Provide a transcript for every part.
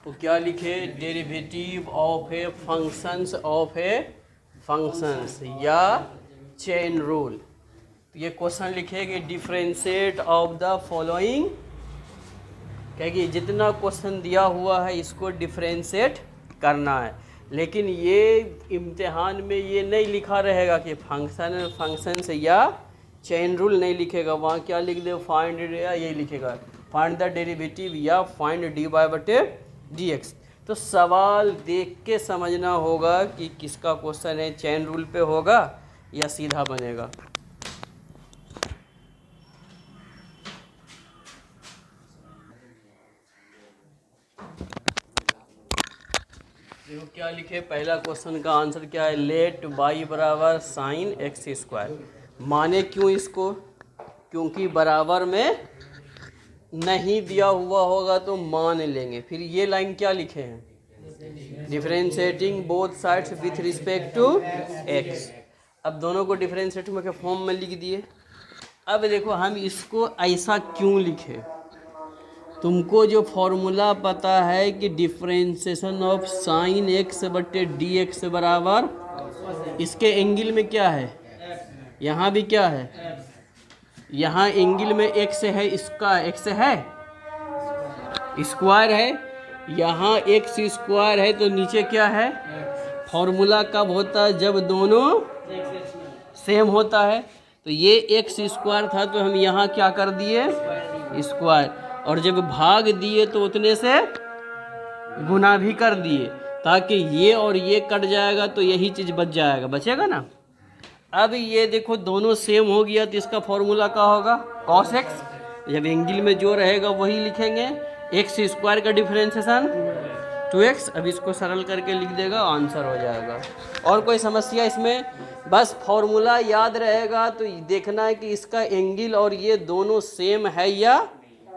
तो क्या लिखे, डेरिवेटिव ऑफ ए फंक्शंस या चेन रूल। तो ये क्वेश्चन लिखे कि डिफरेंशिएट ऑफ द फॉलोइंग, कहेगी जितना क्वेश्चन दिया हुआ है इसको डिफरेंशिएट करना है। लेकिन ये इम्तिहान में ये नहीं लिखा रहेगा कि फंक्शंस या चेन रूल नहीं लिखेगा, वहाँ क्या लिख दे, फाइंड या यही लिखेगा फाइंड द डेरिवेटिव या फाइंड dy बटे dx। तो सवाल देख के समझना होगा कि किसका क्वेश्चन है, चेन रूल पे होगा या सीधा बनेगा। देखो क्या लिखे, पहला क्वेश्चन का आंसर क्या है, लेट y बराबर साइन एक्स स्क्वायर। माने क्यों इसको, क्योंकि बराबर में नहीं दिया हुआ होगा तो मान लेंगे। फिर ये लाइन क्या लिखे हैं, differentiating both sides with respect to x। अब दोनों को डिफरेंशिएट के फॉर्म में लिख दिए। अब देखो हम इसको ऐसा क्यों लिखे, तुमको जो फॉर्मूला पता है कि डिफरेंशिएशन ऑफ साइन एक्स बटे डी एक्स बराबर, इसके एंगल में क्या है, यहाँ भी क्या है, यहाँ एंगल में एक्स है, इसका एक्स है, स्क्वायर है, यहाँ एक्स स्क्वायर है, तो नीचे क्या है। फॉर्मूला कब होता है, जब दोनों सेम होता है। तो ये एक्स स्क्वायर था तो हम यहाँ क्या कर दिए, स्क्वायर, और जब भाग दिए तो उतने से गुना भी कर दिए, ताकि ये और ये कट जाएगा तो यही चीज़ बच जाएगा, बचेगा ना। अब ये देखो दोनों सेम हो गया तो इसका फॉर्मूला क्या होगा, कॉस एक्स। जब एंगल में जो रहेगा वही लिखेंगे, एक्स स्क्वायर का डिफरेंशिएशन 2x। अब इसको सरल करके लिख देगा, आंसर हो जाएगा। और कोई समस्या इसमें, बस फॉर्मूला याद रहेगा तो देखना है कि इसका एंगल और ये दोनों सेम है या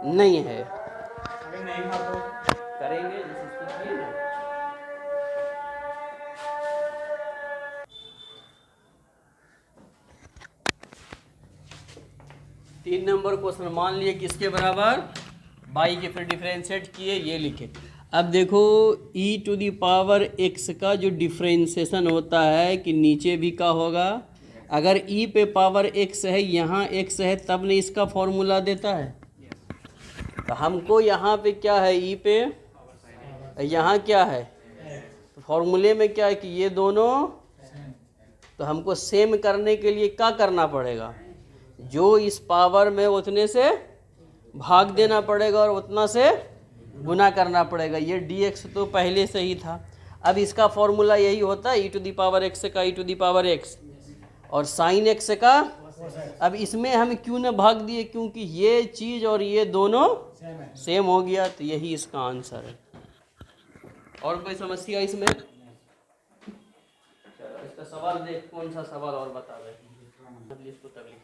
नहीं है। करेंगे जिसको किए ना। 3 नंबर क्वेश्चन, मान लिए किसके बराबर, y के, फिर डिफरेंशिएट किए, ये लिखे। अब देखो e to the power x का जो डिफरेंशिएशन होता है कि नीचे भी का होगा, अगर e पे पावर x है, यहाँ x है, तब नहीं इसका फॉर्मूला देता है। तो हमको यहाँ पे क्या है, e पे, यहाँ क्या है, तो फॉर्मूले में क्या है कि ये दोनों, तो हमको सेम करने के लिए क्या करना पड़ेगा, जो इस पावर में उतने से भाग देना पड़ेगा और उतना से गुना करना पड़ेगा। ये dx तो पहले से ही था। अब इसका फॉर्मूला यही होता है, e to the power x का e to the power x और साइन x का। अब इसमें हम क्यों न भाग दिए, क्योंकि ये चीज़ और ये दोनों सेम हो गया, तो यही इसका आंसर है। और कोई समस्या इसमें, चलो इसका सवाल देख, कौन सा सवाल और बता रहे, इसको तकलीफ।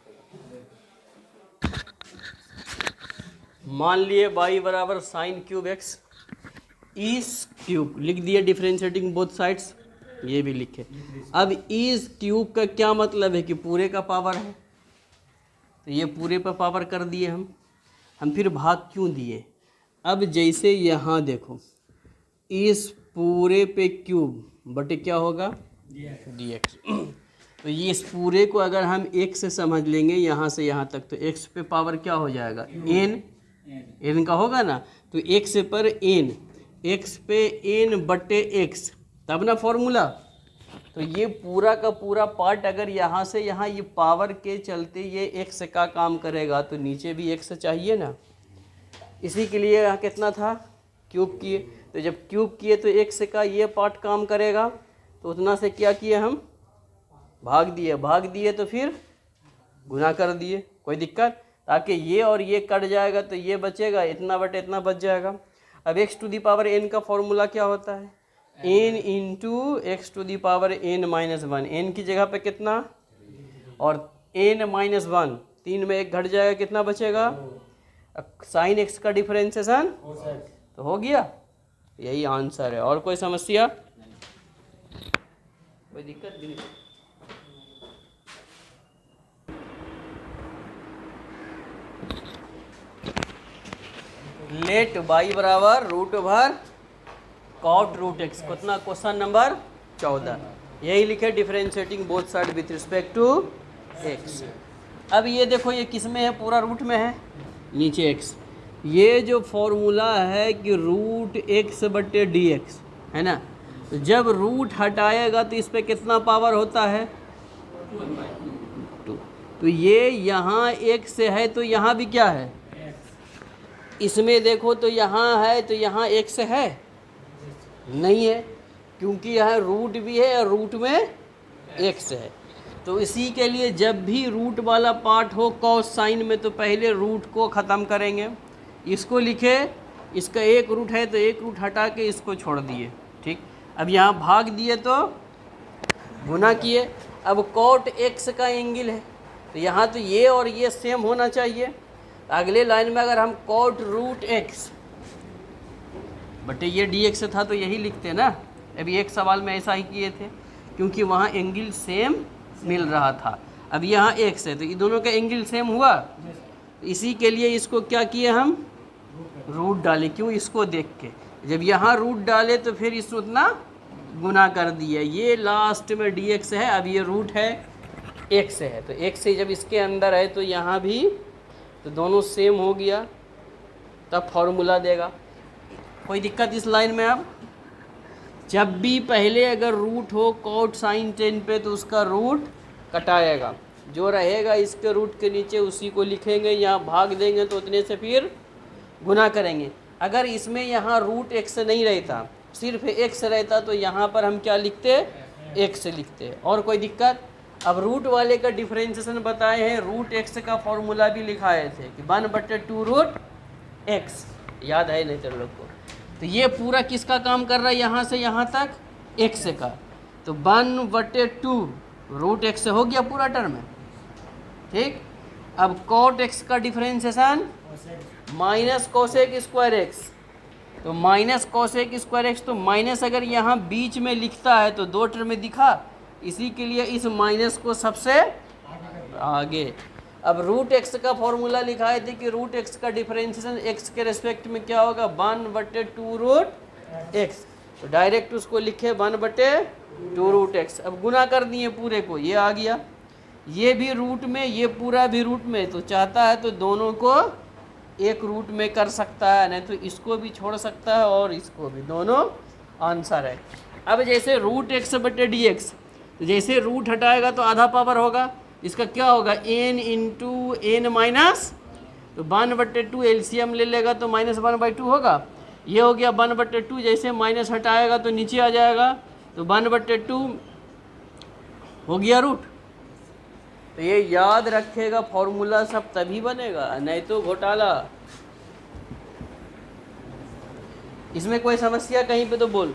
मान लिए y बराबर साइन क्यूब x इस क्यूब, लिख दिए डिफरेंशिएटिंग बोथ साइड्स, ये भी लिखे। अब इस क्यूब का क्या मतलब है कि पूरे का पावर है, तो ये पूरे पर पावर कर दिए हम फिर भाग क्यों दिए। अब जैसे यहाँ देखो, इस पूरे पे क्यूब बटे क्या होगा, dx। तो ये इस पूरे को अगर हम x से समझ लेंगे यहाँ से यहाँ तक, तो x पे पावर क्या हो जाएगा, n का होगा ना, तो x पर n, x पे n बटे x, तब ना फॉर्मूला। तो ये पूरा का पूरा पार्ट अगर यहाँ से यहाँ ये पावर के चलते ये x का काम करेगा, तो नीचे भी x चाहिए ना। इसी के लिए यहाँ कितना था, क्यूब किए, तो जब क्यूब किए तो x का ये पार्ट काम करेगा, तो उतना से क्या किए हम, भाग दिए तो फिर गुना कर दिए, कोई दिक्कत, ताकि ये और ये कट जाएगा तो ये बचेगा, इतना बटे इतना बच जाएगा। अब x to the power n का फॉर्मूला क्या होता है, n into X to the power n minus 1। n की जगह पे कितना, और n माइनस 1, 3 में 1 घट जाएगा, कितना बचेगा, साइन x का डिफरेंशिएशन तो हो गया, यही आंसर है। और कोई समस्या, कोई दिक्कत भी नहीं। लेट y बराबर root over cot root x. कितना? Question number 14। यही लिखे differentiating both side with respect to x. अब ये देखो ये किस में है? पूरा रूट में है, नीचे एक्स। ये जो फॉर्मूला है कि रूट एक्स बटे डी एक्स है ना, तो जब रूट हटाएगा तो इस पे कितना पावर होता है? 2। तो ये यहाँ एक्स है तो यहाँ भी क्या है? इसमें देखो तो यहाँ है तो यहाँ एक्स है नहीं है, क्योंकि यहाँ रूट भी है और रूट में एक्स है। तो इसी के लिए जब भी रूट वाला पार्ट हो कॉस साइन में तो पहले रूट को ख़त्म करेंगे। इसको लिखे, इसका एक रूट है तो एक रूट हटा के इसको छोड़ दिए, ठीक। अब यहाँ भाग दिए तो गुना किए। अब कॉट एक्स का एंगल है तो यहाँ तो ये और ये सेम होना चाहिए। अगले लाइन में अगर हम कॉट रूट एक्स बटे ये डी एक्स था तो यही लिखते ना। अभी एक सवाल में ऐसा ही किए थे, क्योंकि वहाँ एंगल सेम मिल रहा था। अब यहाँ एक्स है तो ये दोनों का एंगल सेम हुआ, इसी के लिए इसको क्या किए हम? रूट डाले। क्यों? इसको देख के जब यहाँ रूट डाले तो फिर इस उतना गुना कर दिया। ये लास्ट में डी एक्स है, अब ये रूट है एक्स है, तो एक्स से जब इसके अंदर है तो यहाँ भी तो दोनों सेम हो गया, तब फॉर्मूला देगा। कोई दिक्कत इस लाइन में? अब जब भी पहले अगर रूट हो कॉट साइन 10 पे तो उसका रूट कटाएगा, जो रहेगा इसके रूट के नीचे उसी को लिखेंगे, यहाँ भाग देंगे तो उतने से फिर गुना करेंगे। अगर इसमें यहाँ रूट एक्स नहीं रहता, सिर्फ एक्स रहता तो यहाँ पर हम क्या लिखते? एक्स लिखते। और कोई दिक्कत? अब रूट वाले का डिफरेंशिएशन बताए हैं, रूट एक्स का फॉर्मूला भी लिखाए थे कि 1/2 रूट एक्स, याद है नहीं तेरे लोग को? तो ये पूरा किसका काम कर रहा है? यहाँ से यहाँ तक एक्स का, तो 1/2 रूट एक्स हो गया पूरा टर्म है, ठीक। अब कॉट एक्स का differentiation minus cosec square x, तो माइनस कोसेक स्क्वायर एक्स, तो माइनस अगर यहाँ बीच में लिखता है तो दो टर्म में दिखा, इसी के लिए इस माइनस को सबसे आगे। अब रूट एक्स का फॉर्मूला लिखाए थे कि रूट एक्स का डिफरेंशिएशन एक्स के रेस्पेक्ट में क्या होगा? 1/2 रूट एक्स, तो डायरेक्ट उसको लिखे 1/2 रूट एक्स। अब गुना कर दिए पूरे को, ये आ गया, ये भी रूट में, ये पूरा भी रूट में, तो चाहता है तो दोनों को एक रूट में कर सकता है, नहीं तो इसको भी छोड़ सकता है और इसको भी, दोनों आंसर है। अब जैसे रूट एक्स बटे डी एक्स, जैसे रूट हटाएगा तो आधा पावर होगा, इसका क्या होगा? n इंटू एन माइनस, तो 1/2 एलसीएम ले लेगा तो -1/2 होगा। ये हो गया 1/2, जैसे माइनस हटाएगा तो नीचे आ जाएगा, तो 1/2 हो गया रूट। तो ये याद रखेगा, फॉर्मूला सब तभी बनेगा, नहीं तो घोटाला। इसमें कोई समस्या कहीं पे तो बोल।